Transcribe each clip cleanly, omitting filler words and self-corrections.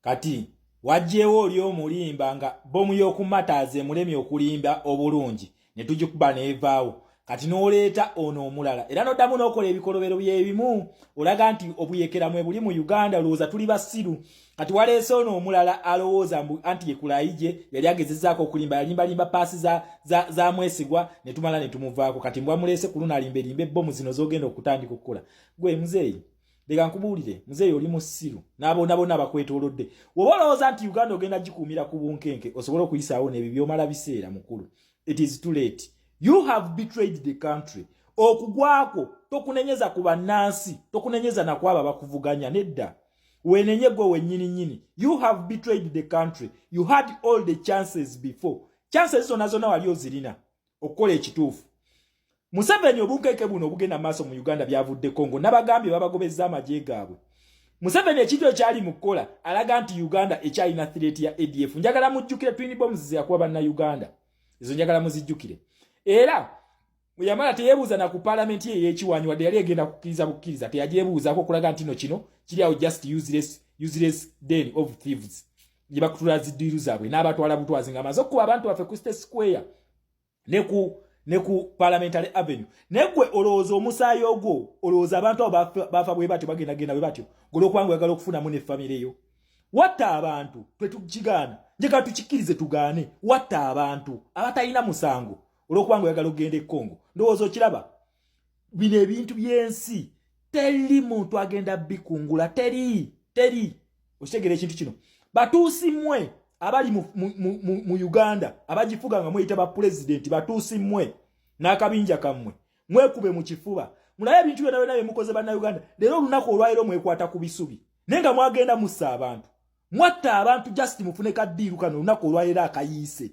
kati wajjewo oli omulimba nga bomu y'okumataze mulemi okulimba obulungi ne tugikuba neevaawo kati n'oleeta ono omulala era n'oddamu n'okola ebikolobero byebimu olaga nti obuyekeramu buli mu Uganda olowooza tuli basiru kati waleese ono omulala alowooza anti yekulaayije yali agezezzaako okulimba yalimbalimba paasi za mwesigwa ne tumala ne tumuvaako kati mbwamuleese ku luno alimberimba ebbomu zino z'ogenda okutandika okukola gwe muzeeyi leka nkubuulire muzeeyi oli musiru n'abona bonna bakwetoolodde woba olowooza nti Uganda ogenda gikuumira ku bunkenke osobola okuyisaawo n'ebyo byomala biseera mukulu it is too late. You have betrayed the country. Okugwako tokunenyeza ku bannansi tokunenyeza nakwaba bakuvuganya nedda wenenye gwe wennyini. You have betrayed the country. You had all the chances before. Chances zonna wali ozirina okukola ekituufu. Museveni obunkeke buno obugenda maaso mu Uganda byavudde Kongo n'abagambye babagobezza amagye gaabwe. Museveni ekintu ekyali mu kukola alaga nti Uganda ekyalina threat ya ADF. Njagala mujjukire twin bombs yakuba banna Uganda. Izo njagala muzijjukire. Era yamala teyebuuza na ku parliament ye yekiwanyi wadde yali egenda kukkiriza teyajebuuzaako okulaga nti kino kiri awo just useless den of thieves gye bakutula zidiiru zaabwe n'abatwala butwazi nga amaze okuba abantu baffe ku State Square ne ku Parliamentary Avenue negwe olowooza omusaayi ogwo olowooza abantu abo bafa bwe batyo bagendagenda bwe batyo golwokubangu yagala okufunamu ne famire yo watta abantu twetukigaana njeka tukikkirize tugaane watta abantu abatalina musango olw'okubanga oyagala okugenda e Congo ndowooza okiraba bino ebintu by'ensi teri muntu agenda bikungula teri okitegera ekintu kino batuusi mmwe abali mu Uganda abagifuga nga mweyita ba pulezidenti batuusi mmwe n'akabinja kammwe mwekube mu kifuba mulabe ebintu byonna bye mukoze bannayuganda leero olunaku olwaliro mwekwata ku bisubi naye nga mwagenda mussa abantu mwatta abantu just mufune kaddiiru kano olunaku olwaliro akayiise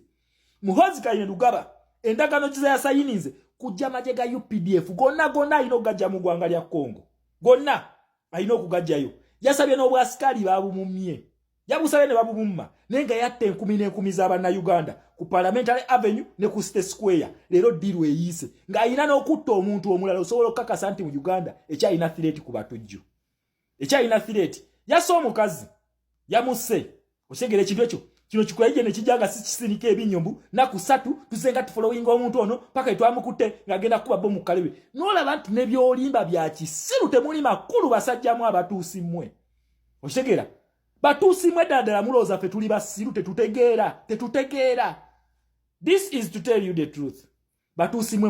Muhoozi Kainerugaba endagaano giza yasayininze kujja maje ga UPDF gonna alina okugajja mu ggwanga lya Congo gonna alina okugajjayo yasabye n'obwasikali babumumye yabusabye ne babumumma naye nga yatta enkumi n'enkumi z'abannayuganda ku Parliamentary Avenue ne ku State Square leero ddiiru eyiise ng'alina n'okutta omuntu omulala osobola okukakasa nti mu Uganda ekyalina threat ku batujju ekyalina threat yassa omukazi yamusse osegera ekintu ekyo kino kikulayije ne kijanga si kisinika ebinyombu naku 3 tusenga tufollowing omuntu ono paka etwamukutte ngagenda kuba bomu kalebe n'olaba nti ne byolimba bya kisiru temuli makulu basajjamu abatuusi mmwe osegera batuusi mmwe ddala mulooza ffe tuli basiru tetutegeera this is to tell you the truth batuusi mmwe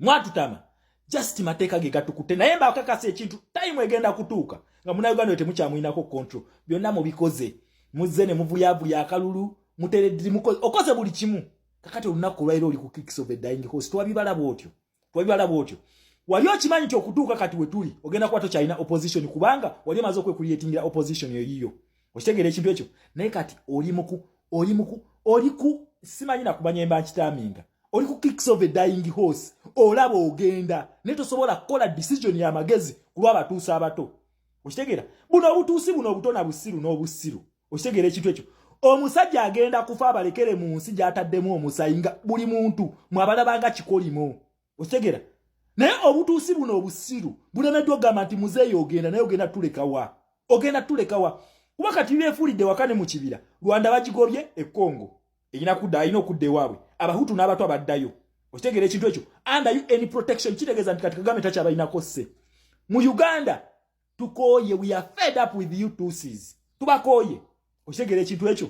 mwatutama just mateeka ge gatukutte naye mbakakasa ekintu time egenda kutuuka nga munnayuganda temukyamuyinako control byonna mubikoze muzze ne muvuyavuya akalulu muteredde okoze buli kimu kakati olunaku olwaliro oli ku kicks of a dying horse twabibala bwotyo wali okimanyi nti okutuuka kati we tuli ogenda kuba tokyalina opposition kubanga wali amaze okwekuliyetingira opposition yoyiyo okitegeera ekintu ekyo naye kati oli ku simanyi nakumanya emba nkitaminga oli ku kicks of a dying horse olaba ogenda naye tosobola kukola decision ya magezi ku lw'abatuusi abato okitegeera buno obutuusi buno obuto busiru n'obusiru okitegeera ekintu ekyo omusajja agenda kufa abalekere mu nsi gy'ataddemu omusayi nga buli muntu mwabalabanga kikolimo okitegeera naye obutuusi buno obusiru bulemeddwa okugamba nti muzeeyi ogenda naye ogenda tulekawa kuba kati byefuulidde wakane mu kibira Rwanda bagigobye e Congo alina okudda ewaabwe abahutu n'abato abaddayo okitegeera ekintu ekyo under UN protection kitegeeza nti kati Kagame takyabalinako sse mu Uganda tukooye we are fed up with you Tutsis tubakooye okitegeera ekintu ekyo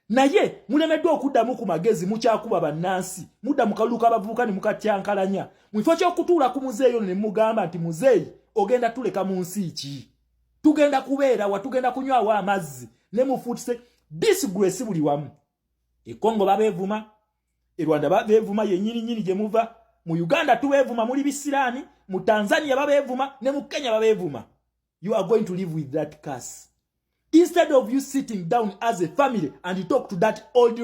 naye mulemeddwa okuddamu ku magezi mukyakuba bannansi mudda mukaluka abavubuka ne mukatyankalanya mwifo ky'okutuula ku muzeeyi ono ne mugamba nti muzeeyi ogenda tuleka mu nsi ki tugenda kubeera wa tugenda kunywawo amazzi ne mufuutise disgrace buli wamu e Congo babeevuma e Rwanda babeevuma yennyini gye muva mu Uganda tubeevuma muli bisiraani mu Tanzania babeevuma ne mu Kenya babeevuma you are going to live with that curse instead of you sitting down as a family and talk to that old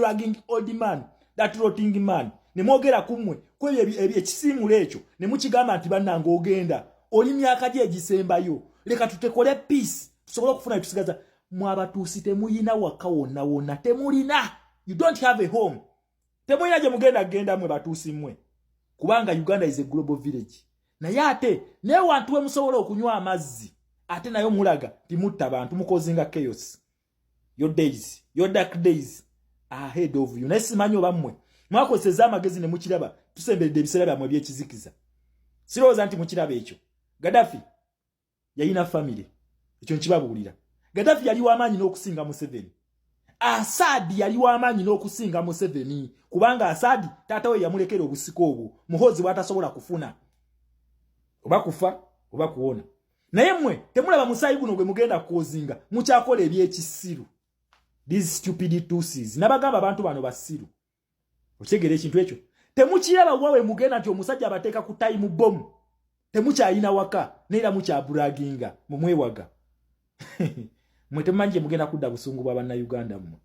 man that rotting man ne mwogera kumwe kwebyo ekisiimula ekyo ne mukigamba nti bannanga ogenda oli myaka gye egisembayo leka tutekole peace tusobole okufuna tusigaza mwabatuusi temuyina waka wonna temulina you don't have a home temulina gye mugenda mwe batuusi mmwe kubanga Uganda is a global village naye ate ne wantu we musobola okunywa amazzi ate nayo mulaga timutta bantu mukozinga chaos your dark days are ahead of you. Nesimanyo bamwe mwakozesa amagezi ne mukiraba tusemberedde ebiseera byamwe byekizikiza. Sirowooza nti mukiraba ekyo. Gaddafi yalina family. Ekyo nkibabuulira. Gaddafi yali w'amaanyi n'okusinga Museveni. Assad yali w'amaanyi n'okusinga Museveni kubanga Assad taata we yamulekera obusiko obwo muhozi bw'atasobola kufuna oba kufa oba kuwona. Naye mmwe temulaba musaayi guno gwe mugenda kukozinga mukyakola ebyekisiru. These stupid tussies. Nabagamba abantu bano basiru. Okitegeera ekintu ekyo. Temukiraba wawe mugenda nti omusajja abateeka ku time bomb. Temukyalina waka neera mukyaburaginga mumwewaga. Mwe temanje mugenda kudda busungu bwa bannayuganda mmwe.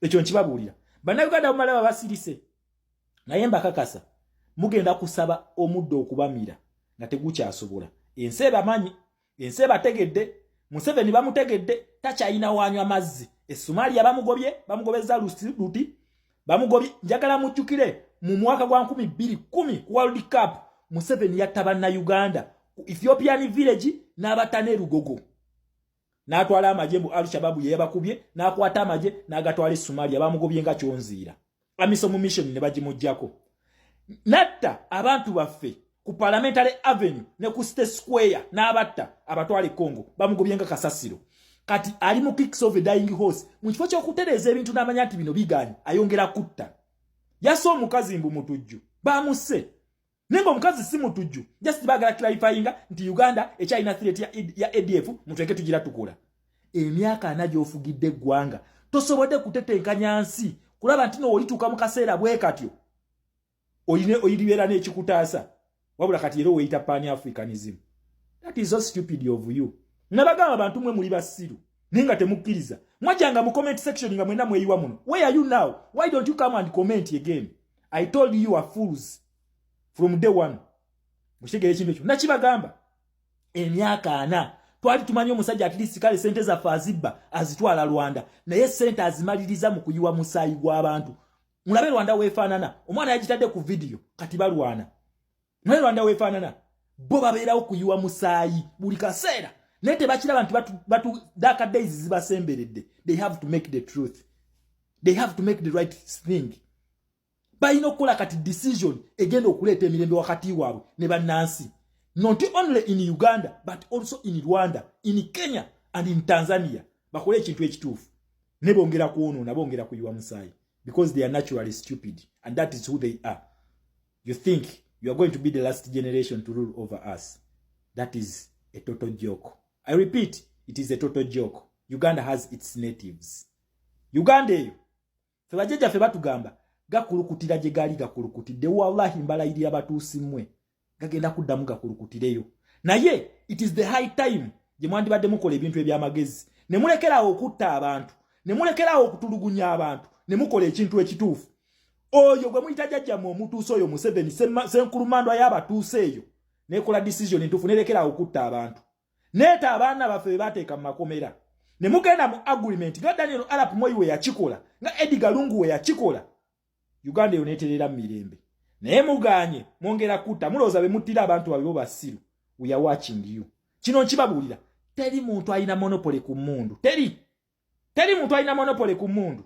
Ekyo nkibabuulira. Bannayuganda mumalaba basirise. Naye mbakakasa mugenda kusaba omuddo okubamira nga tegukyasobola. Ensi ebamanyi, ensi ebategedde, Museveni bamutegedde takyalina wanywa mazzi. Somalia bamugobeza luti bamugobye. Njagala mujjukire mu mwaka gwa 2010 ku World Cup Museveni yatta bannayuganda ku Ethiopian village n'abatane Rugogo. N'atwala amajembu Al-Shabaab yebakubye n'akwata amaje n'agatwala Somalia bamugobye nga kyonziira. Amisomo mission ne bagimujjako. Natta abantu baffe ku Parliamentary Avenue ne ku State Square n'abatta abatwale Congo bamugobye nga kasasiro. Kati ali mu kicks of a dying horse mu kifo ky'okutereeza ebintu n'amanya nti bino bigaanyi ayongera kutta. Yaso omukazi mbu mutujju bamuse nengo omukazi si mutujju just bagala clarifying nti Uganda ekyalina threat ya ADF mutweke tugira tukola. Emyaka anajofugidde eggwanga tosobodde kutetenkanya nsi kulaba nti no olituuka mu kaseera bwe katyo oyiribeera n'ekikutaasa wabula kati era oyita pan-Africanism. That is so stupid of you. Nabagamba abantu mwe muli basiru ninga temukkiriza mwajanga mu comment section nga mwenda mweyiwa muno. Where are you now? Why don't you come and comment again? I told you are fools from day one. Mushigere ekintu ekyo nakibagamba. Emyaka ana twali tumanyi omusajja at least kale sente za Fazibba azitwala Rwanda naye sente azimaliriza mu kuyiwa musaayi gw'abantu. Mulabe Rwanda weefaanana omwana yagitadde ku video kati balwana. Mulabe Rwanda weefaanana bo babeerawo kuyiwa musaayi buli kaseera. Nete bakiraba nti batu dark days zibasemberedde. They have to make the truth. They have to make the right thing. Bayino kola kati decision egenda okuleeta emirembe wakati waabwe ne bannansi. Not only in Uganda but also in Rwanda, in Kenya and in Tanzania. Bakole ekintu ekituufu. Ne bongera kuwonoona bongera kuyiwa musaayi because they are naturally stupid and that is who they are. You think you are going to be the last generation to rule over us. That is a total joke. I repeat, it is a total joke. Uganda has its natives. Uganda eyo febajja fe batugamba gakulukutira je gali gakulukutidde wallahi mbalayirira batuusi mmwe gagenda kuddamu gakulukutireyo. Naye it is the high time je mwandibadde mukola ebintu ebyamagezi ne mulekerawo okutta abantu ne mulekerawo okutulugunya abantu ne mukola ekintu ekituufu. Oyo gwe muyita jjajja mu omutuuso oyo Museveni senkulumandwa y'abatuuse eyo nekola decision entuufu nelekerawo okutta abantu. Neta abaana baffe bateeka mu makomera. Ne mugenda mu agreement nga Daniel Arap Moi we yakikola nga Edgar Lungu we yakikola. Uganda yoneterera mirembe. Naye muganye mwongera kutta mulooza be muttira abantu babe basiru. We are watching you. Kino nkibabuulira. Teri muntu alina monopoly ku mundu. Teri muntu alina monopoly ku mundu.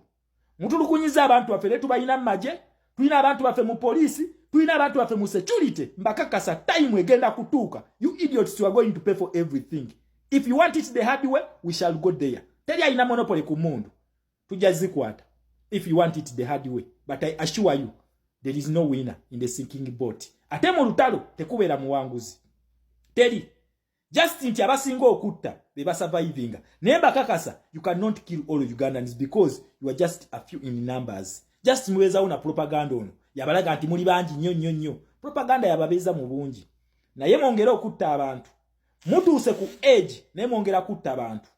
Mutulukunyiza abantu baffe tubayina maje, tulina abantu baffe mu police, tulina abantu baffe mu security. Mbakakasa time egenda kutuuka. You idiots, you are going to pay for everything. If you want it the hard way, we shall go there. Teri alina monopoly ku mundu. Tujazikwata. If you want it the hard way. But I assure you, there is no winner in the sinking boat. Ate mu lutalo tekubeera muwanguzi. Teri. Just nti abasinga okutta be surviving. Naye mbakakasa, you cannot kill all Ugandans because you are just a few in numbers. Just muwezawo na propaganda ono. Yabalaga nti muli bangi nnyo. Propaganda yababeeza mu bungi. Naye mwongera okutta abantu. Mutuuse ku age naye mwongera kutta abantu.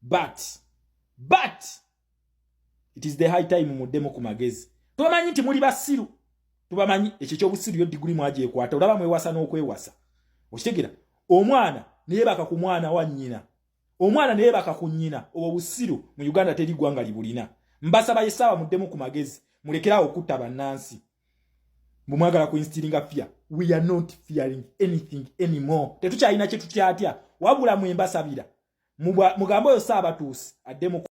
But it is the high time muddemu ku magezi. Tubamanyi nti muli basiru. Tubamanyi ekyo ky'obusiru yo diguli mwaje ekwata. Olaba mwewasa n'okwewasa. Okitegera omwana neyebaka ku mwana wa nnyina. Omwana neyebaka ku nnyina. Obwo busiru mu Uganda teri ggwanga libulina. Mbasaba yesawa muddemu ku magezi. Mulekerawo okutta bannansi. Mumwagala ku instilling fear. We are not fearing anything anymore. Tetukyalina kye tutyatya. Wabula mwembasabira. Mugambo yo saabatuusi addemu